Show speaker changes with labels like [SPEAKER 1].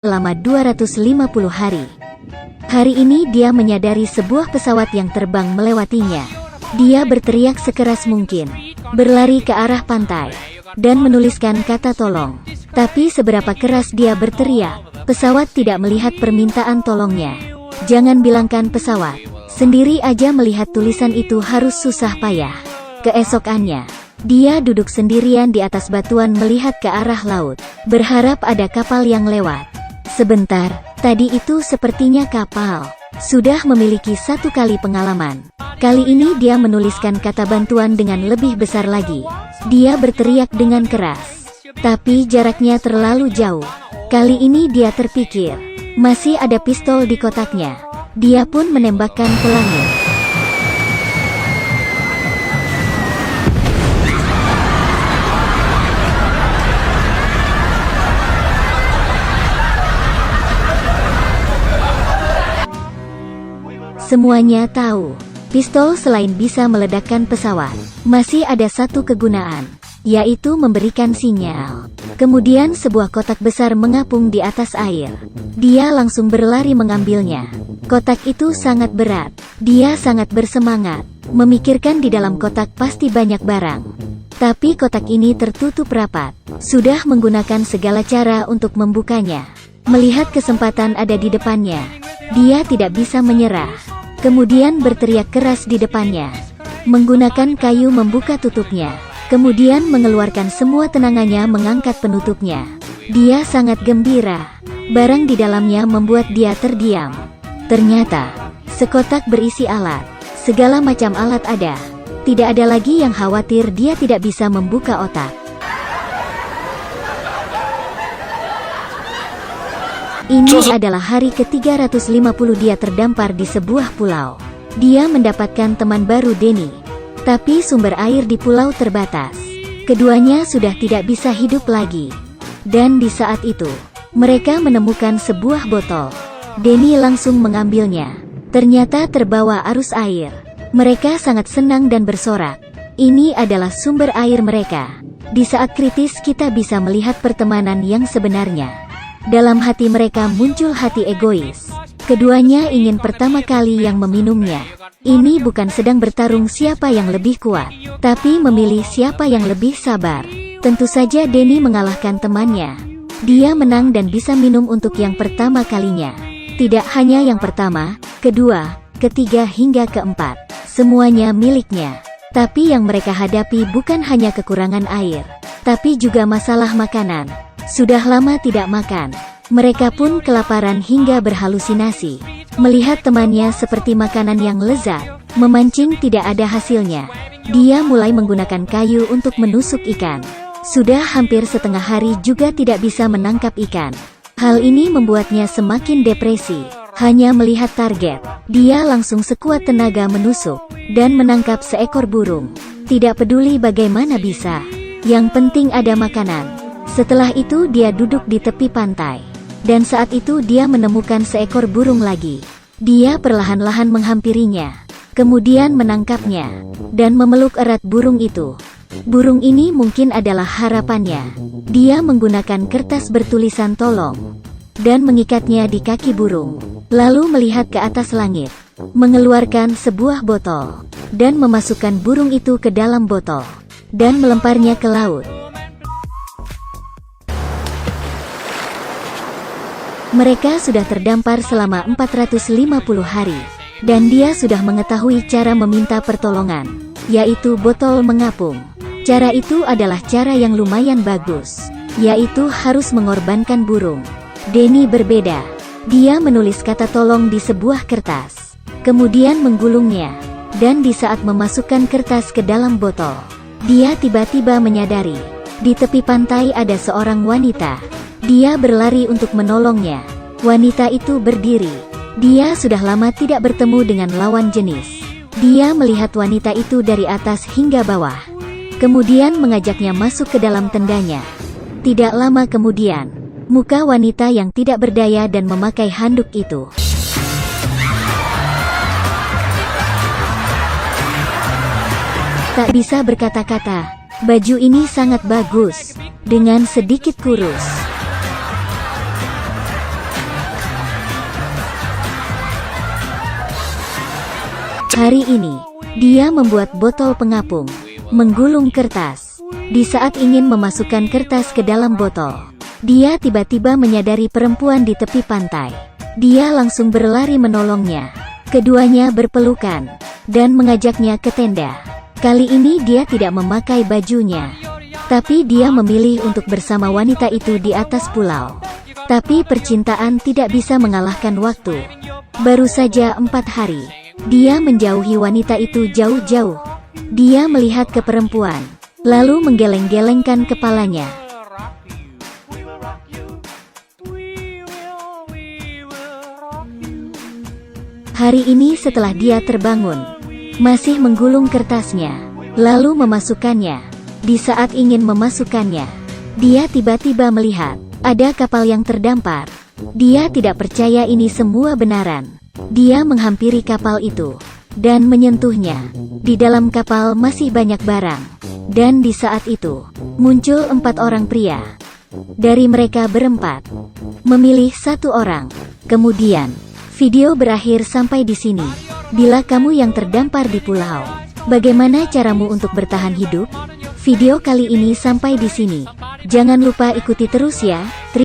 [SPEAKER 1] selama 250 hari. Hari ini dia menyadari sebuah pesawat yang terbang melewatinya. Dia berteriak sekeras mungkin, berlari ke arah pantai, dan menuliskan kata tolong. Tapi seberapa keras dia berteriak, pesawat tidak melihat permintaan tolongnya. Jangan bilangkan pesawat, sendiri aja melihat tulisan itu harus susah payah. Keesokannya, dia duduk sendirian di atas batuan melihat ke arah laut, berharap ada kapal yang lewat. Sebentar, tadi itu sepertinya kapal. Sudah memiliki satu kali pengalaman. Kali ini dia menuliskan kata bantuan dengan lebih besar lagi. Dia berteriak dengan keras. Tapi jaraknya terlalu jauh. Kali ini dia terpikir, masih ada pistol di kotaknya. Dia pun menembakkan ke langit. Semuanya tahu, pistol selain bisa meledakkan pesawat, masih ada satu kegunaan, yaitu memberikan sinyal. Kemudian sebuah kotak besar mengapung di atas air. Dia langsung berlari mengambilnya. Kotak itu sangat berat. Dia sangat bersemangat, memikirkan di dalam kotak pasti banyak barang. Tapi kotak ini tertutup rapat. Sudah menggunakan segala cara untuk membukanya. Melihat kesempatan ada di depannya, dia tidak bisa menyerah. Kemudian berteriak keras di depannya. Menggunakan kayu membuka tutupnya. Kemudian mengeluarkan semua tenangannya mengangkat penutupnya. Dia sangat gembira. Barang di dalamnya membuat dia terdiam. Ternyata, sekotak berisi alat. Segala macam alat ada. Tidak ada lagi yang khawatir dia tidak bisa membuka otak. Ini adalah hari ke-350 dia terdampar di sebuah pulau. Dia mendapatkan teman baru Denny. Tapi sumber air di pulau terbatas. Keduanya sudah tidak bisa hidup lagi. Dan di saat itu, mereka menemukan sebuah botol. Denny langsung mengambilnya. Ternyata terbawa arus air. Mereka sangat senang dan bersorak. Ini adalah sumber air mereka. Di saat kritis kita bisa melihat pertemanan yang sebenarnya. Dalam hati mereka muncul hati egois. Keduanya ingin pertama kali yang meminumnya. Ini bukan sedang bertarung siapa yang lebih kuat, tapi memilih siapa yang lebih sabar. Tentu saja Denny mengalahkan temannya. Dia menang dan bisa minum untuk yang pertama kalinya. Tidak hanya yang pertama, kedua, ketiga hingga keempat. Semuanya miliknya. Tapi yang mereka hadapi bukan hanya kekurangan air, tapi juga masalah makanan. Sudah lama tidak makan. Mereka pun kelaparan hingga berhalusinasi. Melihat temannya seperti makanan yang lezat, memancing tidak ada hasilnya. Dia mulai menggunakan kayu untuk menusuk ikan. Sudah hampir setengah hari juga tidak bisa menangkap ikan. Hal ini membuatnya semakin depresi. Hanya melihat target, dia langsung sekuat tenaga menusuk, dan menangkap seekor burung. Tidak peduli bagaimana bisa. Yang penting ada makanan. Setelah itu dia duduk di tepi pantai. Dan saat itu dia menemukan seekor burung lagi. Dia perlahan-lahan menghampirinya. Kemudian menangkapnya. Dan memeluk erat burung itu. Burung ini mungkin adalah harapannya. Dia menggunakan kertas bertulisan tolong. Dan mengikatnya di kaki burung. Lalu melihat ke atas langit. Mengeluarkan sebuah botol. Dan memasukkan burung itu ke dalam botol. Dan melemparnya ke laut. Mereka sudah terdampar selama 450 hari, dan dia sudah mengetahui cara meminta pertolongan, yaitu botol mengapung. Cara itu adalah cara yang lumayan bagus, yaitu harus mengorbankan burung. Denny berbeda. Dia menulis kata tolong di sebuah kertas, kemudian menggulungnya, dan di saat memasukkan kertas ke dalam botol, dia tiba-tiba menyadari, di tepi pantai ada seorang wanita. Dia berlari untuk menolongnya. Wanita itu berdiri. Dia sudah lama tidak bertemu dengan lawan jenis. Dia melihat wanita itu dari atas hingga bawah. Kemudian mengajaknya masuk ke dalam tendanya. Tidak lama kemudian, muka wanita yang tidak berdaya dan memakai handuk itu. Tak bisa berkata-kata. Baju ini sangat bagus, dengan sedikit kurus. Hari ini, dia membuat botol pengapung, menggulung kertas. Di saat ingin memasukkan kertas ke dalam botol, dia tiba-tiba menyadari perempuan di tepi pantai. Dia langsung berlari menolongnya. Keduanya berpelukan dan mengajaknya ke tenda. Kali ini dia tidak memakai bajunya, tapi dia memilih untuk bersama wanita itu di atas pulau. Tapi percintaan tidak bisa mengalahkan waktu. Baru saja 4 hari, dia menjauhi wanita itu jauh-jauh. Dia melihat ke perempuan, lalu menggeleng-gelengkan kepalanya. Hari ini setelah dia terbangun, masih menggulung kertasnya, lalu memasukkannya. Di saat ingin memasukkannya, dia tiba-tiba melihat ada kapal yang terdampar. Dia tidak percaya ini semua benaran. Dia menghampiri kapal itu dan menyentuhnya. Di dalam kapal masih banyak barang. Dan di saat itu, muncul 4 orang pria. Dari mereka berempat, memilih 1 orang. Kemudian, video berakhir sampai di sini. Bila kamu yang terdampar di pulau, bagaimana caramu untuk bertahan hidup? Video kali ini sampai di sini. Jangan lupa ikuti terus ya.